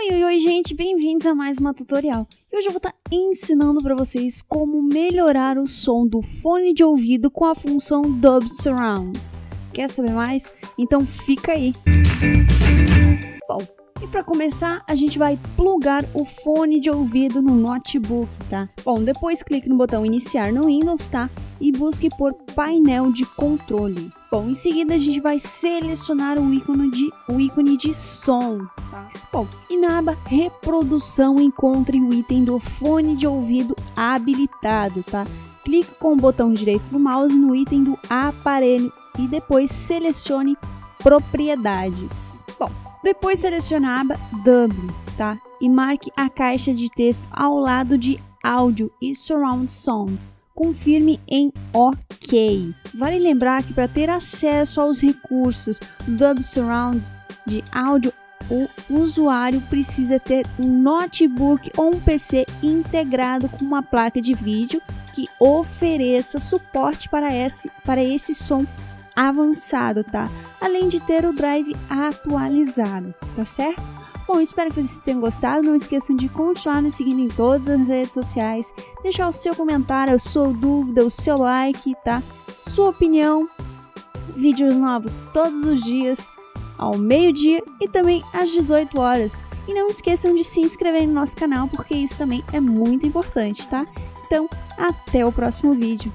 Oi, gente, bem-vindos a mais uma tutorial. E hoje eu vou estar ensinando para vocês como melhorar o som do fone de ouvido com a função Dub Surround. Quer saber mais? Então fica aí. Bom, e para começar, a gente vai plugar o fone de ouvido no notebook, tá? Bom, depois clique no botão iniciar no Windows, tá? E busque por painel de controle. Bom, em seguida a gente vai selecionar o ícone de som, tá? Bom, e na aba reprodução encontre o item do fone de ouvido habilitado, tá? Clique com o botão direito do mouse no item do aparelho e depois selecione propriedades. Bom, depois selecione a aba Double, tá? E marque a caixa de texto ao lado de áudio e surround sound. Confirme em OK. Vale lembrar que para ter acesso aos recursos do Dub Surround de áudio, o usuário precisa ter um notebook ou um PC integrado com uma placa de vídeo que ofereça suporte para esse som avançado, tá? Além de ter o drive atualizado, tá certo? Bom, espero que vocês tenham gostado. Não esqueçam de continuar nos seguindo em todas as redes sociais, deixar o seu comentário, a sua dúvida, o seu like, tá? Sua opinião. Vídeos novos todos os dias, ao meio-dia e também às 18 horas. E não esqueçam de se inscrever no nosso canal, porque isso também é muito importante, tá? Então, até o próximo vídeo.